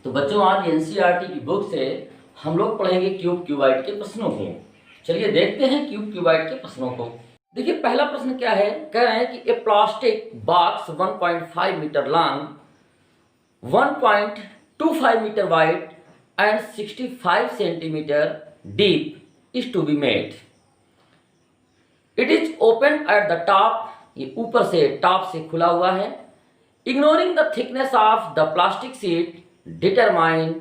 तो बच्चों आज एनसीईआरटी की बुक से हम लोग पढ़ेंगे क्यूब क्यूबाइड के प्रश्नों को। चलिए देखते हैं क्यूब क्यूबाइड के प्रश्नों को। देखिए पहला प्रश्न क्या है, कह रहे हैं कि a plastic box 1.5 metre long, 1.25 metre wide and 65 centimetre deep is to be made. It is open at the top, ये ऊपर से टॉप से खुला हुआ है। Ignoring the thickness of the plastic sheet determine,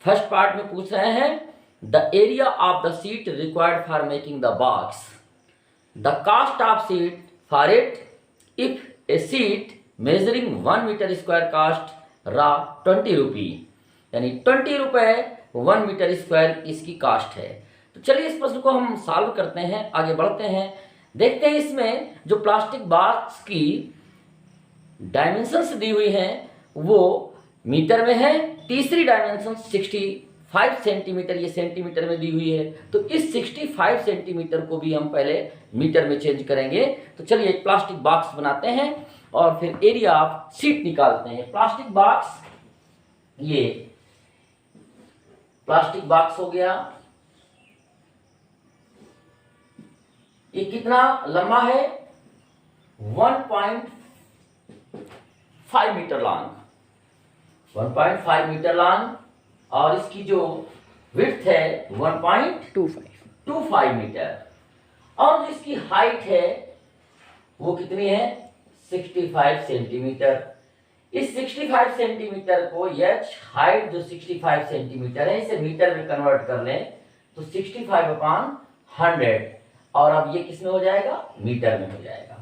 first part में पूछ रहे हैं the area of the sheet required for making the box, the cost of sheet for it, if a sheet measuring 1 metre square cost रा 20 रुपी, यानी 20 रुपए 1 metre square इसकी cost है। तो चलिए इस प्रश्न को हम सॉल्व करते हैं, आगे बढ़ते हैं, देखते हैं इसमें जो प्लास्टिक बॉक्स की डायमेंशंस दी हुई हैं वो मीटर में है, तीसरी डायमेंशन 65 सेंटीमीटर ये सेंटीमीटर में दी हुई है। तो इस 65 सेंटीमीटर को भी हम पहले मीटर में चेंज करेंगे। तो चलिए एक प्लास्टिक बॉक्स बनाते हैं और फिर एरिया ऑफ शीट निकालते हैं। प्लास्टिक बॉक्स, ये प्लास्टिक बॉक्स हो गया, ये कितना लंबा है 1.5 मीटर लॉन्ग, 1.5 मीटर लॉन्ग, और इसकी जो विड्थ है 1.25 मीटर, और इसकी हाइट है वो कितनी है 65 सेंटीमीटर। इस 65 सेंटीमीटर को एच हाइट जो 65 सेंटीमीटर है इसे मीटर में कन्वर्ट कर लें तो 65/100, और अब ये किस में हो जाएगा, मीटर में हो जाएगा।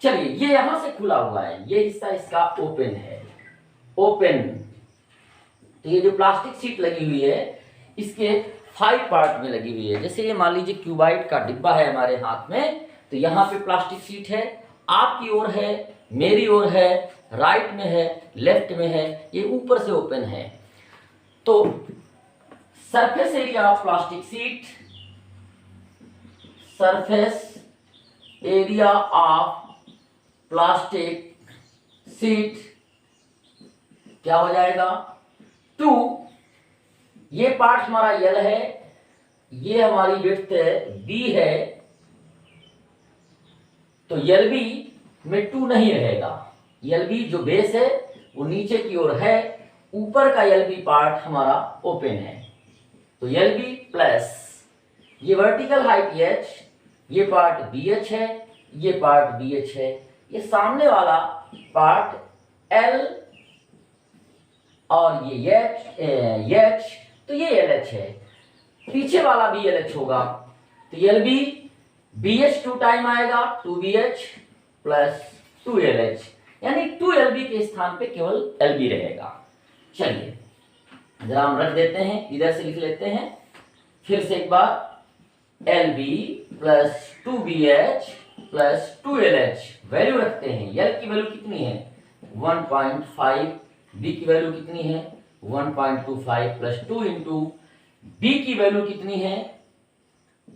चलिए ये यहां से खुला हुआ है, ये हिस्सा इसका ओपन है, ओपन। तो ये जो प्लास्टिक शीट लगी हुई है इसके 5 पार्ट में लगी हुई है। जैसे ये मान लीजिए क्यूबाइड का डिब्बा है हमारे हाथ में, तो यहाँ पे प्लास्टिक शीट है, आपकी ओर है, मेरी ओर है, राइट में है, लेफ्ट में है, ये ऊपर से ओपन है। तो surface area of plastic sheet, surface area of plastic sheet क्या हो जाएगा 2, ये पार्ट हमारा यल है, ये हमारी विड्थ बी है, तो यल बी में 2 नहीं रहेगा। यल बी जो बेस है वो नीचे की ओर है, ऊपर का यल बी पार्ट हमारा ओपन है, तो यल बी प्लस ये वर्टिकल हाइट एच, ये पार्ट बी एच है, ये पार्ट बी एच है, ये सामने वाला पार्ट एल, और ये एच, तो ये एल एच है, पीछे वाला भी एल एच होगा, तो L B B H 2 time आएगा, 2 B H plus 2 L H, यानी 2 एल बी के स्थान पे केवल एल बी रहेगा। चलिए जरा हम रख देते हैं, इधर से लिख लेते हैं फिर से एक बार, L B plus 2 B H plus 2 L H, value रखते हैं। एल की वैल्यू कितनी है 1.5, बी की वैल्यू कितनी है 1.25 प्लस 2 इंटू बी की वैल्यू कितनी है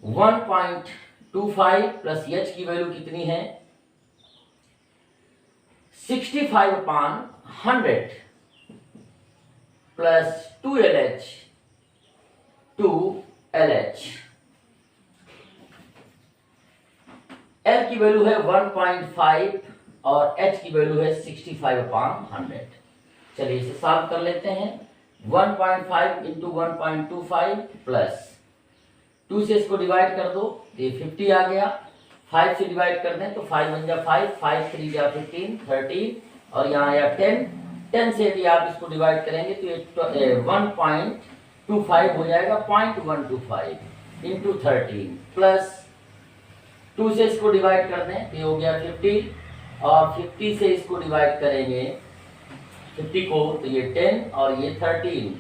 1.25 प्लस एच की वैल्यू कितनी है 65/100 plus 2 L H, 2 L H. L की वैल्यू है 1.5 और एच की वैल्यू है 65/100। चलिए इसे सॉल्व कर लेते हैं। 1.5 इंटू 1.25 प्लस 2 से इसको डिवाइड कर दो, ये 50 आ गया, 5 से डिवाइड कर दें तो 5 बन जा 5, 5 3 जा 15, 13, और यहाँ आया 10, 10 से यदि आप इसको डिवाइड करेंगे तो ये 1.25 हो जाएगा, 0.125 इंटू 13 प्लस 2 से इसको डिवाइड कर दें तो ये हो गया 50, और 50 से इसको डिवाइड करेंगे 50 को तो ये 10 और ये 13,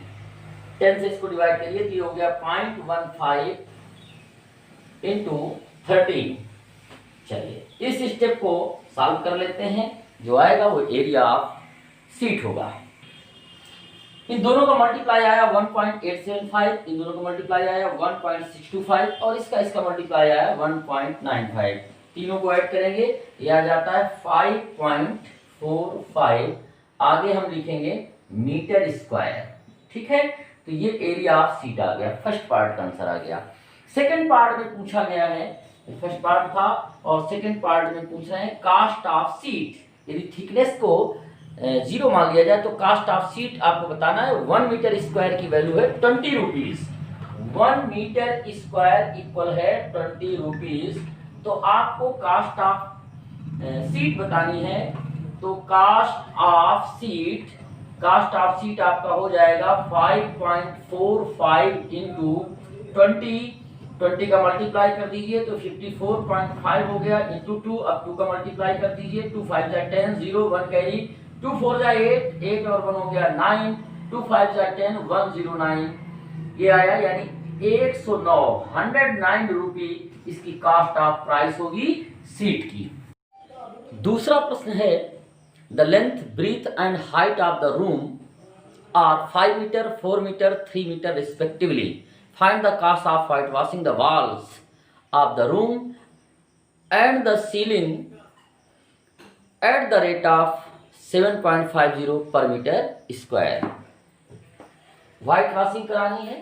10 से इसको डिवाइड करिए तो ये हो गया 0.15 इंटू 13। चलिए इस स्टेप को सॉल्व कर लेते हैं, जो आएगा वो एरिया ऑफ शीट होगा। इन दोनों का मल्टीप्लाई आया 1.875, इन दोनों का मल्टीप्लाई आया 1.625, और इसका मल्टीप्लाई आया 1.95। तीनों को ऐड करेंगे ये आ जाता है 5.45। आगे हम लिखेंगे मीटर स्क्वायर, ठीक है, तो ये एरिया ऑफ सीट आ गया, फर्स्ट पार्ट का आंसर आ गया। सेकंड पार्ट में पूछा गया है, फर्स्ट पार्ट था और सेकंड पार्ट में पूछ रहे हैं कास्ट ऑफ सीट। यदि थिकनेस को 0 मान लिया जाए तो कास्ट ऑफ सीट आपको बताना है। 1 मीटर स्क्वायर की वैल्यू है 20 रुपीज। 1 मीटर स्क्वायर इक्वल है 20 रुपीज। तो आपको कास्ट ऑफ सीट बतानी है, तो कास्ट ऑफ सीट आपका हो जाएगा 5.45 इंटू 20 का मल्टीप्लाई कर दीजिए तो 54.5 हो गया, इंटू 2, अब 2 का मल्टीप्लाई कर दीजिए, 2 5 जा 10, 0 1 कैरी, 2 4 जा 8, 8 और 1 हो गया 9, 2 5 जा 10, 109 ये आया, यानी 109 रुपी इसकी कास्ट ऑफ प्राइस होगी सीट की। दूसरा प्रश्न है the length, breadth and height of the room are 5 metre, 4 metre, 3 metre respectively. Find the cost of whitewashing the walls of the room and the ceiling at the rate of 7.50 per meter square। White washing करानी है,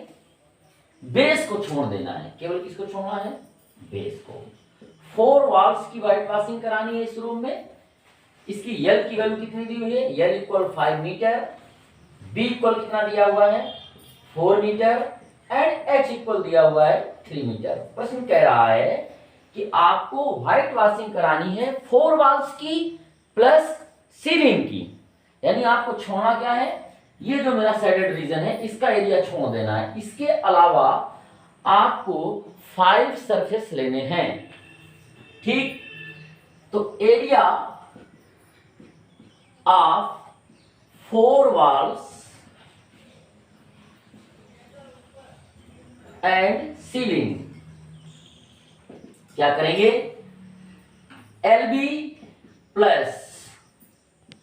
base को छोड़ देना है, केवल किसको छोड़ना है? बेस को। 4 वॉल्स की व्हाइट वॉशिंग करानी है इस रूम में। इसकी यल की वैल्यू कितनी दी हुई है? यल इक्वल 5 मीटर, बी इक्वल कितना दिया हुआ है? 4 मीटर एंड एच इक्वल दिया हुआ है 3 मीटर। प्रश्न कह रहा है कि आपको व्हाइट वॉशिंग करानी है 4 वॉल्स की प्लस सीलिंग की, यानी आपको छोड़ना क्या है? ये जो मेरा शेडेड रीजन है इसका एरिया छोड़ देना है। इसके अलावा आपको 5 सरफेस लेने हैं, ठीक? तो area of 4 walls and ceiling क्या करेंगे? LB plus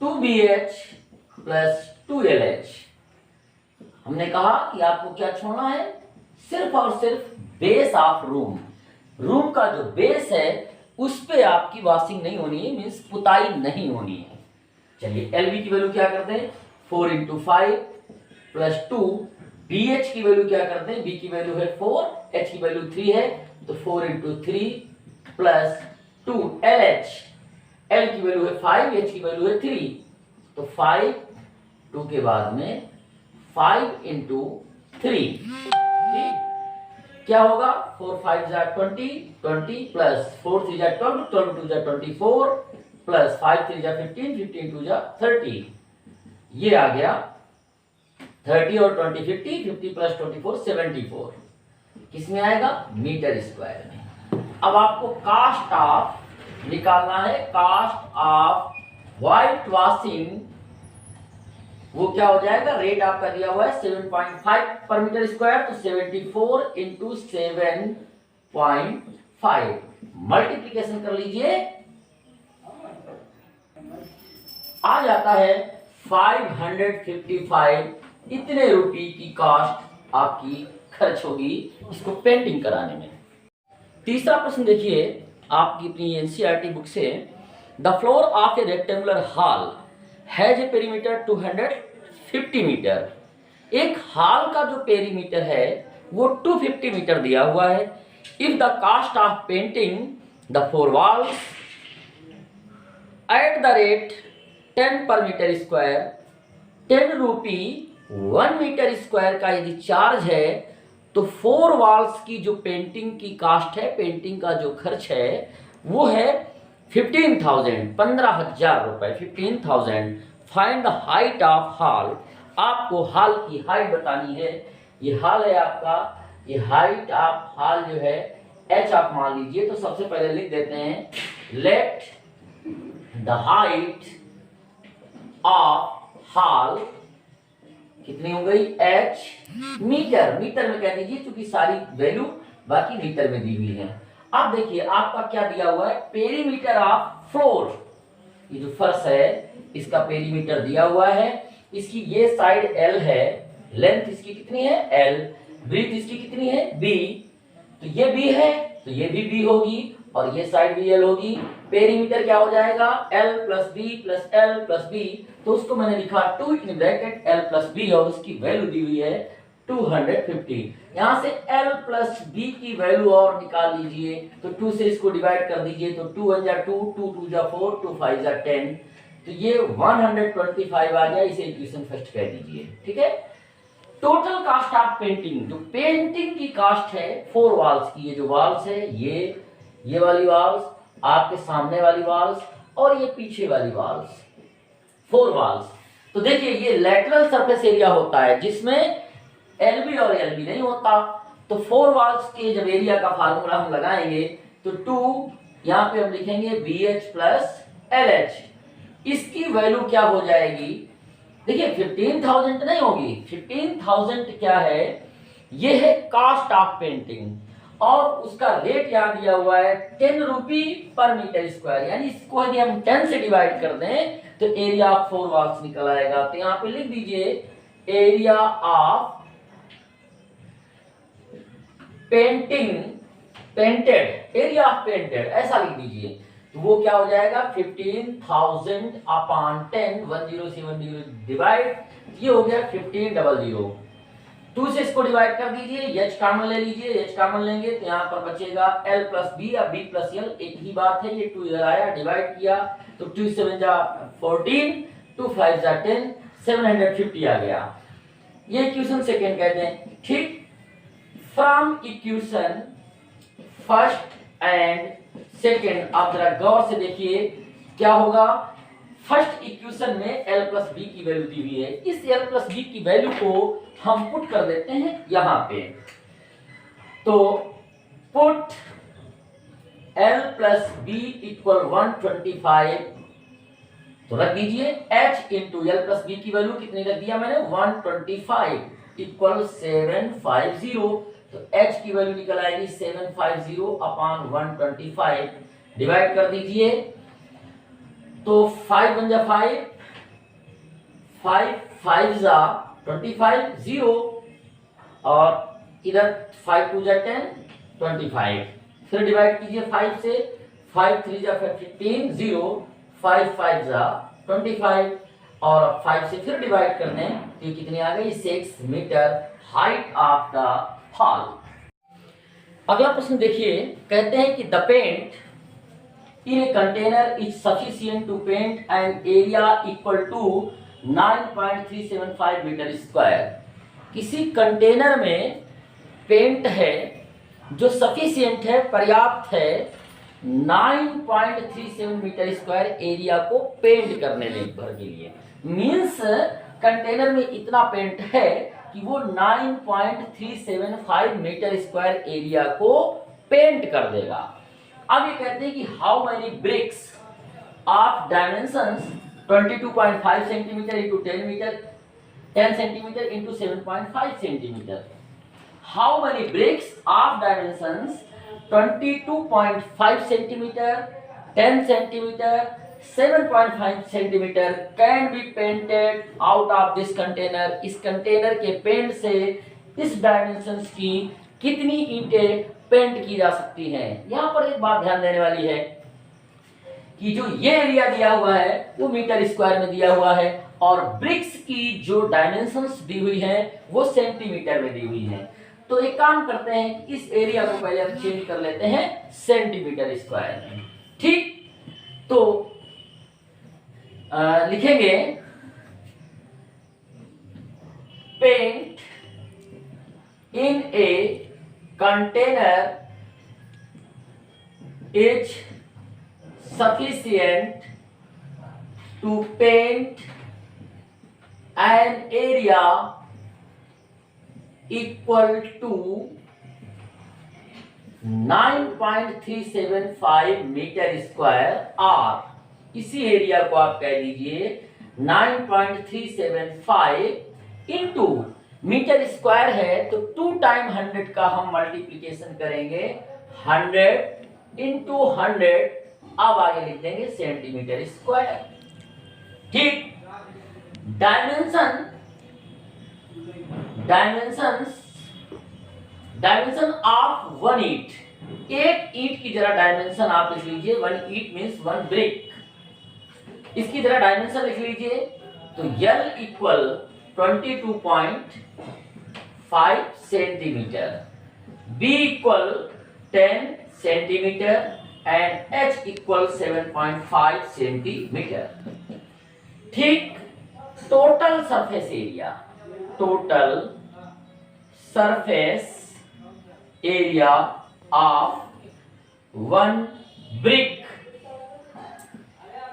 2BH plus 2LH। हमने कहा कि आपको क्या छोड़ना है? सिर्फ और सिर्फ बेस ऑफ रूम का जो बेस है उस पे आपकी वॉशिंग नहीं होनी है, मीन्स पुताई नहीं होनी है। चलिए LB की वैल्यू क्या करते हैं? 4 इंटू 5 प्लस 2। BH की वैल्यू क्या करते हैं? B की वैल्यू है 4, H की वैल्यू 3 है, तो 4 इंटू 3 प्लस 2 LH। L की वैल्यू है 5, H की वैल्यू है 3, तो 5 2 के बाद में 5 इंटू 3, ठीक? क्या होगा? 4 5 जा 20, 20 प्लस 4 3 जा 12, 12 2 जा 24 प्लस 5 3 जा 15, 15 2 जा 30। ये आ गया 30 और 20 50, 50 प्लस 24 74। किसमें आएगा? मीटर स्क्वायर में। अब आपको कास्ट ऑफ निकालना है, कास्ट ऑफ व्हाइट वॉशिंग। वो क्या हो जाएगा? रेट आपका दिया हुआ है 7.5 पर मीटर स्क्वायर, तो 74 इंटू 7.5 मल्टीप्लीकेशन कर लीजिए, आ जाता है 555। इतने रुपए की कास्ट आपकी खर्च होगी इसको पेंटिंग कराने में। तीसरा प्रश्न देखिए आपकी अपनी एनसीईआरटी बुक से, the floor of a rectangular hall has a perimeter 250 metre. एक हॉल का जो पेरीमीटर है वो 250 मीटर दिया हुआ है। If the cost of painting the 4 walls at the rate 10 per metre square, 10 rupee 1 metre square का यदि चार्ज है, तो 4 वॉल्स की जो पेंटिंग की कास्ट है, पेंटिंग का जो खर्च है वो है 15,000 रुपए। 15,000। Find the height of hall. आपको हॉल की हाइट बतानी है। ये हॉल है आपका, ये हाइट ऑफ हॉल जो है h आप मान लीजिए, तो सबसे पहले लिख देते हैं let the height of hall कितनी हो गई? h मीटर में कह दीजिए, क्योंकि सारी वैल्यू बाकी मीटर में दी हुई है। अब देखिए आपका क्या दिया हुआ है? Perimeter of floor. ये जो फर्श है इसका पेरीमीटर दिया हुआ है। इसकी ये साइड L है, लेंथ इसकी कितनी है? L। ब्रीथ इसकी कितनी है? B। तो ये B है तो ये भी B होगी, और ये साइड भी L होगी। पेरीमीटर क्या हो जाएगा, L plus B plus L plus B, तो उसको मैंने लिखा 2 in bracket L plus B और उसकी वैल्यू दी हुई है 250। यहाँ से L प्लस बी की वैल्यू और निकाल लीजिए, तो 2 से इसको डिवाइड कर दीजिए, तो 2 1 जा 2, 2 2 जा 4, 2 5 जा 10, तो ये 125 आ गया। इसे इक्वेशन फर्स्ट कह दीजिए, ठीक है। टोटल कास्ट ऑफ पेंटिंग, जो पेंटिंग की कास्ट है 4 वॉल्स की, ये जो वॉल्स है ये वाली वॉल्स, आपके सामने वाली वॉल्स और ये पीछे वाली वॉल्स, 4 वॉल्स। तो देखिए ये लेटरल सरफेस एरिया होता है जिसमें LB और LB नहीं होता। तो 4 वॉल्स के जब एरिया का फार्मूला हम लगाएंगे तो 2 यहाँ पे हम लिखेंगे BH प्लस LH, इसकी वैल्यू क्या हो जाएगी, देखिए 15,000 नहीं होगी, 15,000 क्या है, ये है कास्ट ऑफ पेंटिंग और उसका रेट यहाँ दिया हुआ है 10 रुपी पर मीटर स्क्वायर, यानी इसको यदि हम 10 से डिवाइड कर दें तो एरिया ऑफ 4 वॉल्स निकल आएगा। तो यहाँ पे लिख दीजिए area of painted, area of painted ऐसा लिख दीजिए, तो वो क्या हो जाएगा 15,000 अपॉन 10, 1070 डिवाइड, ये हो गया 1500। 2 से इसको डिवाइड कर दीजिए, H कॉमन ले लीजिए, H कॉमन लेंगे तो यहाँ पर बचेगा L प्लस बी या B प्लस L, एक ही बात है। ये 2 इधर आया, डिवाइड किया तो 2 7 जा 14, 2 5 जा 10, 750 आ गया। ये इक्वेशन सेकेंड कहते हैं, ठीक। From equation first and second आप जरा गौर से देखिए क्या होगा। फर्स्ट इक्वेशन में L प्लस बी की वैल्यू दी हुई है, इस L प्लस बी की वैल्यू को हम पुट कर देते हैं यहां पे, तो put L plus B equal 125, तो रख दीजिए H into L plus B की वैल्यू कितनी रख दिया मैंने 125 इक्वल 750, तो H की वैल्यू निकल आएगी 750 अपॉन 125, डिवाइड कर दीजिए, तो 5 1 जा 5, 5 5 जा 25, 0 और इधर 5 2 जा 10, 25, फिर डिवाइड कीजिए 5 से, 5 3 जा 15, 0, 5 5 जा 25 और 5 से फिर डिवाइड करने तो कितनी आ गई 6 metre height of the hall. अगला प्रश्न देखिए, कहते हैं कि the paint in a container is sufficient to paint an area equal to 9.375 metre square. किसी कंटेनर में पेंट है जो सफिशिएंट है, पर्याप्त है 9.37 मीटर स्क्वायर एरिया को पेंट करने भर के लिए। मींस कंटेनर में इतना पेंट है कि वो 9.375 मीटर स्क्वायर एरिया को पेंट कर देगा। अब ये कहते हैं कि how many bricks of dimensions 22.5 centimetre into 10 metre 10 centimetre into 7.5 centimetre, how many bricks of dimensions 22.5 centimetre 10 centimetre 7.5 centimetre can be painted out of this container. इस कंटेनर के पेंट से इस डायमेंशंस की कितनी ईंटें पेंट की जा सकती हैं। यहां पर एक बात ध्यान देने वाली है कि जो ये एरिया दिया हुआ है वो मीटर स्क्वायर में दिया हुआ है और ब्रिक्स की जो डायमेंशंस दी हुई है वो सेंटीमीटर में दी हुई है। तो एक काम करते हैं, इस एरिया को पहले हम चेंज कर लेते हैं सेंटीमीटर स्क्वायर में, ठीक। तो लिखेंगे paint in a container is sufficient to paint an area equal to 9.375 metre square और इसी एरिया को आप कह दीजिए 9.375 इंटू मीटर स्क्वायर है तो 2 टाइम 100 का हम मल्टीप्लीकेशन करेंगे 100 इंटू 100, अब आगे लिख देंगे सेंटीमीटर स्क्वायर, ठीक। डायमेंशन ऑफ 1 ईंट एक ईंट की जरा डायमेंशन आप लिख लीजिए, 1 ईंट मीन्स 1 ब्रिक। इसकी जरा डायमेंशन लिख लीजिए, तो L equal 22.5 centimetre, B equal 10 centimetre and H equal 7.5 centimetre. ठीक, total surface area, total surface area of 1 brick,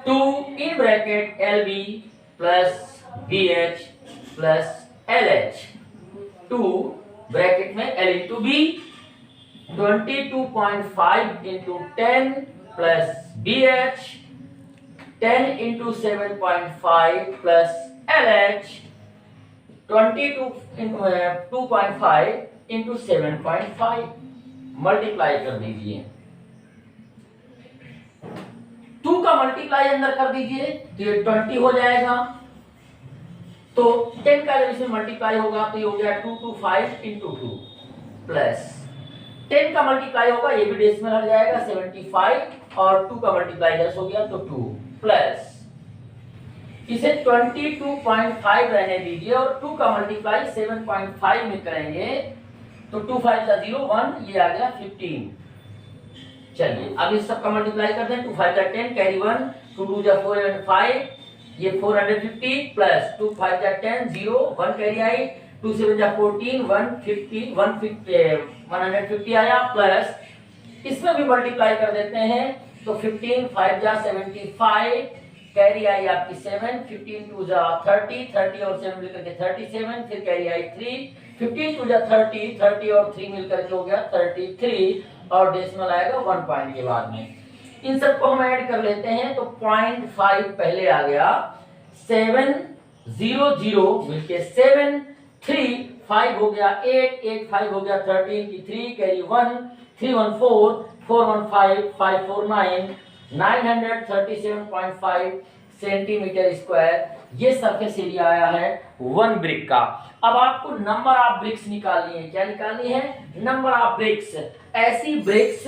2 in bracket LB plus BH plus LH, 2 bracket में L into B, 22.5 into 10 plus BH, 10 into 7.5 plus LH, 2.5 into 7.5 multiply कर दीजिए, 2 का multiply अंदर कर दीजिए तो ये 20 हो जाएगा, तो 10 का जब इसमें मल्टीप्लाई होगा तो ये हो गया 2 to 5 into 2 प्लस 10 का मल्टीप्लाई होगा, ये भी डेसिमल हट जाएगा 75 और 2 का मल्टीप्लाई 10 हो गया तो 2 प्लस इसे 22.5 रहने दीजिए और 2 का मल्टीप्लाई 7.5 में करेंगे तो 2 5 का 0 1, ये आ गया 15। चलिए अब इस सब का मल्टीप्लाई करते हैं, 2 5 का 10 कैरी 1, 2 2 जा 4 and 5, ये 450 प्लस 2 5 जा 10 0 1 कैरी आई, 2 7 जा 14 150 150 आया प्लस इसमें भी मल्टीप्लाई कर देते हैं तो 15 5 जा 75 कैरी आई आपकी 7, 15 2 जा 30 30 और 7 मिलकर के 37, फिर कैरी आई 3, 15 2 जा 30 30 और 3 मिलकर के हो गया 33 और डेसिमल आएगा 1 पॉइंट के बाद में। इन सबको हम ऐड कर लेते हैं तो 0.5 पहले आ गया, 7 0 0 मिलके 7, 3 5 हो गया 8 8 5 हो गया 13 की 3 कैरी 1 3 1 4 4 1 5 5 4 9 937.5 सेंटीमीटर स्क्वायर ये सरफेस एरिया आया है 1 ब्रिक का। अब आपको नंबर ऑफ ब्रिक्स निकालनी है, क्या निकालनी है? Number of BRICS. ऐसी ब्रिक्स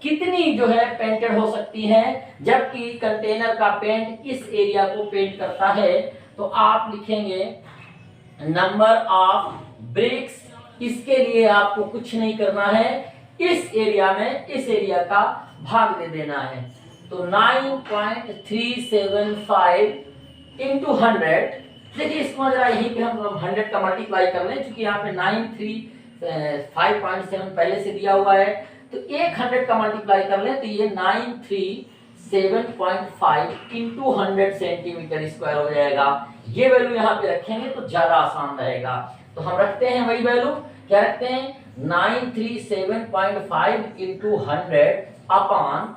कितनी जो है पेंटेड हो सकती हैं, जबकि कंटेनर का पेंट इस एरिया को पेंट करता है, तो आप लिखेंगे नंबर ऑफ ब्रिक्स। इसके लिए आपको कुछ नहीं करना है, इस एरिया में इस एरिया का भाग दे देना है, तो 9.375 इंटू 100। देखिए इसको जरा यहीं पे हम 100 का मल्टीप्लाई कर लें, क्योंकि यहाँ पे 935.7 पहले से दिया हुआ है, तो 100 का मल्टीप्लाई कर लें तो ये 937.5 इंटू 100 सेंटीमीटर स्क्वायर हो जाएगा। ये वैल्यू यहाँ पे रखेंगे तो ज्यादा आसान रहेगा, तो हम रखते हैं वही वैल्यू, क्या रखते हैं 937.5 इंटू 100 अपॉन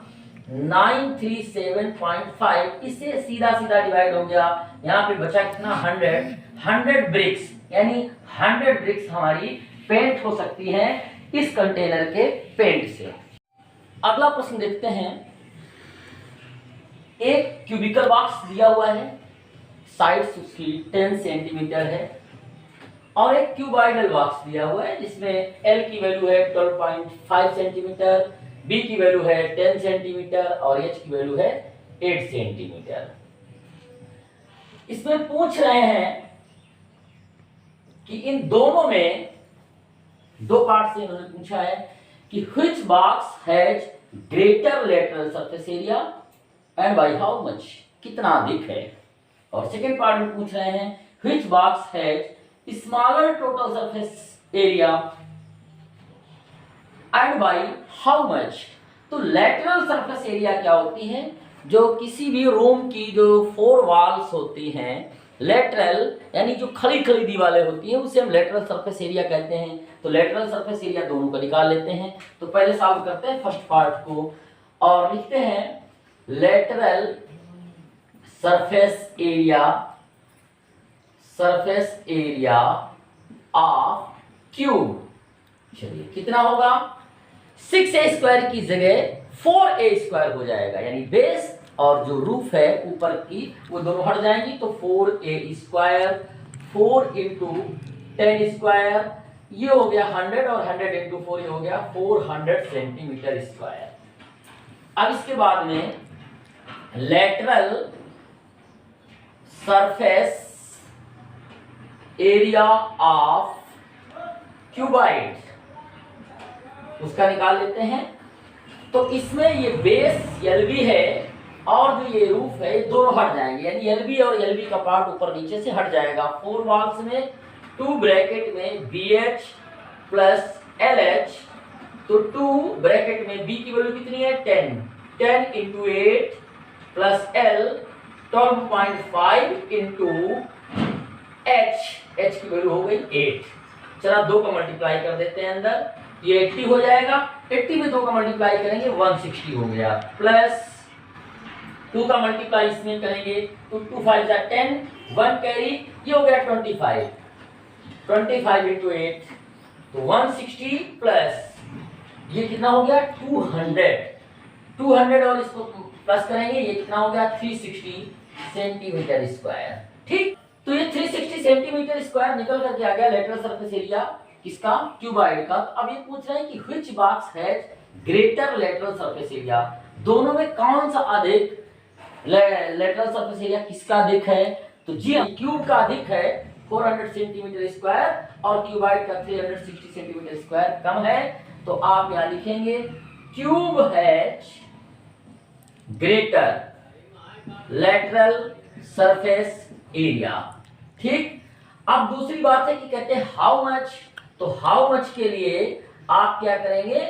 937.5, इससे सीधा सीधा डिवाइड हो गया, यहाँ पे बचा कितना 100 ब्रिक्स, यानी 100 ब्रिक्स हमारी पेंट हो सकती हैं इस कंटेनर के पेंट से। अगला प्रश्न देखते हैं, एक क्यूबिकल बॉक्स दिया हुआ है, साइड्स उसकी 10 सेंटीमीटर है, और एक क्यूबॉइडल बॉक्स दिया हुआ है जिसमें L की वैल्यू है 12.5 सेंटीमीटर, B की वैल्यू है 10 सेंटीमीटर और H की वैल्यू है 8 सेंटीमीटर। इसमें पूछ रहे हैं कि इन दोनों में दो पार्ट से इन्होंने पूछा है कि which box has greater lateral surface area and by how much, कितना अधिक है, और सेकेंड पार्ट में पूछ रहे हैं which box has smaller total surface area and by how much। तो लेटरल सरफेस एरिया क्या होती है, जो किसी भी रूम की जो 4 वॉल्स होती हैं, लेटरल यानी जो खली खली दीवारें होती हैं, उसे हम लेटरल सरफेस एरिया कहते हैं। तो लेटरल सरफेस एरिया दोनों का निकाल लेते हैं, तो पहले सॉल्व करते हैं फर्स्ट पार्ट को और लिखते हैं lateral surface area of cube. चलिए कितना होगा, 6a स्क्वायर की जगह 4a स्क्वायर हो जाएगा, यानी बेस और जो रूफ है ऊपर की वो दोनों हट जाएंगी, तो 4a स्क्वायर 4 इंटू 10 स्क्वायर ये हो गया 100 और 100 इंटू 4 ये हो गया 400 सेंटीमीटर स्क्वायर। अब इसके बाद में lateral surface area of cuboid उसका निकाल लेते हैं। तो इसमें ये बेस एलबी है और जो ये रूफ है ये दोनों हट जाएंगे, यानी एलबी और एलबी का पार्ट ऊपर नीचे से हट जाएगा। 4 वॉल्स में 2 ब्रैकेट में BH प्लस LH, तो 2 ब्रैकेट में B की वैल्यू कितनी है 10 into 8 plus L 12.5 into H की वैल्यू हो गई 8। चला 2 का मल्टीप्लाई कर देते हैं अंदर, ये 80 हो जाएगा। 80 में 2 का मल्टीप्लाई करेंगे 160 हो गया, प्लस 2 का मल्टीप्लाई इसमें करेंगे तो 2 5 जा 10, 1 कैरी, ये हो गया 25 इंटू 8 तो 160 प्लस ये कितना हो गया 200 और इसको प्लस करेंगे ये कितना हो गया 360 सेंटीमीटर स्क्वायर। ठीक, तो ये 360 सेंटीमीटर स्क्वायर निकल करके आ गया लेटरल सरफेस एरिया किसका, क्यूबाइड का। तो अब ये पूछ रहे हैं कि which box has greater lateral surface area, दोनों में कौन सा अधिक लेटरल सरफेस एरिया किसका अधिक है। तो जी क्यूब का अधिक है 400 सेंटीमीटर स्क्वायर और क्यूबाइड का 360 सेंटीमीटर स्क्वायर कम है। तो आप यहां लिखेंगे cube has greater lateral surface area. ठीक, अब दूसरी बात है कि कहते हैं हाउ मच, तो हाउ मच के लिए आप क्या करेंगे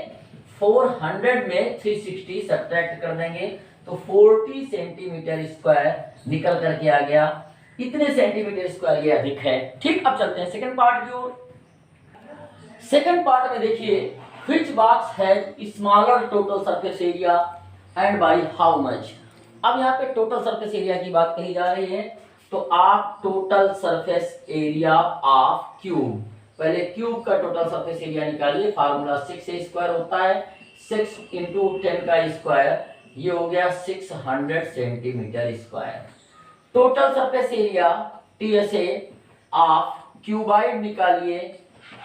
400 में 360 सब्ट्रैक्ट कर देंगे तो 40 सेंटीमीटर स्क्वायर निकल करके आ गया, इतने सेंटीमीटर स्क्वायर ये अधिक है। ठीक, अब चलते हैं सेकंड पार्ट की ओर। सेकंड पार्ट में देखिए which box has smaller total surface area and by how much. अब यहाँ पे टोटल सरफेस एरिया की बात कही जा रही है, तो आप total surface area of cube, पहले क्यूब का टोटल सरफेस एरिया निकालिए। फार्मूला 6a स्क्वायर होता है, 6 इंटू 10 का स्क्वायर, ये हो गया 600 centimetre square. Total surface area TSA of cuboid निकालिए।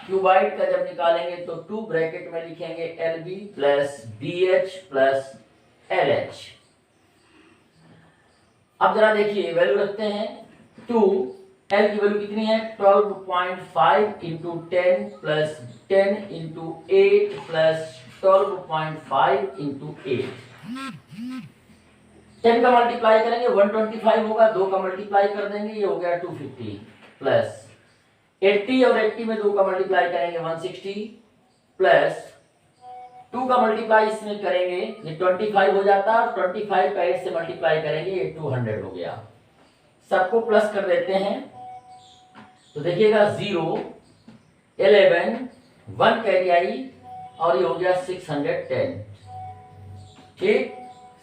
क्यूबाइड का जब निकालेंगे तो 2 ब्रैकेट में लिखेंगे LB plus BH plus LH। अब जरा देखिए वैल्यू रखते हैं 2, L की वैल्यू कितनी है 12.5 into 10 plus 10 into 8 plus 12.5 into 8। 10 का मल्टीप्लाई करेंगे 125 होगा, 2 का मल्टीप्लाई कर देंगे ये हो गया 250 प्लस 80 और 80 में 2 का मल्टीप्लाई करेंगे 160 प्लस 2 का मल्टीप्लाई इसमें करेंगे ये 25 हो जाता है, 25 का 8 से मल्टीप्लाई करेंगे ये 200 हो गया। सबको प्लस कर देते हैं तो देखिएगा 0 11 1 कैरी आई और ये हो गया 610 ठीक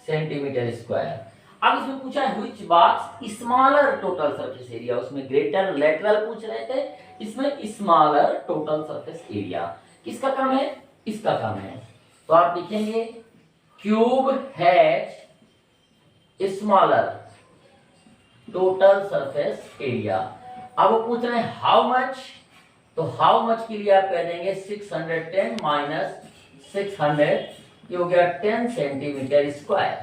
सेंटीमीटर स्क्वायर। अब इसमें पूछा है which box smaller total surface area, उसमें ग्रेटर लेटरल पूछ रहे थे, इसमें स्मॉलर टोटल सरफेस एरिया किसका कम है, इसका कम है। तो आप लिखेंगे cube has smaller total surface area. अब वो पूछ रहे हैं हाउ मच, तो हाउ मच के लिए आप कह देंगे 610 माइनस 600 ये हो गया 10 सेंटीमीटर स्क्वायर।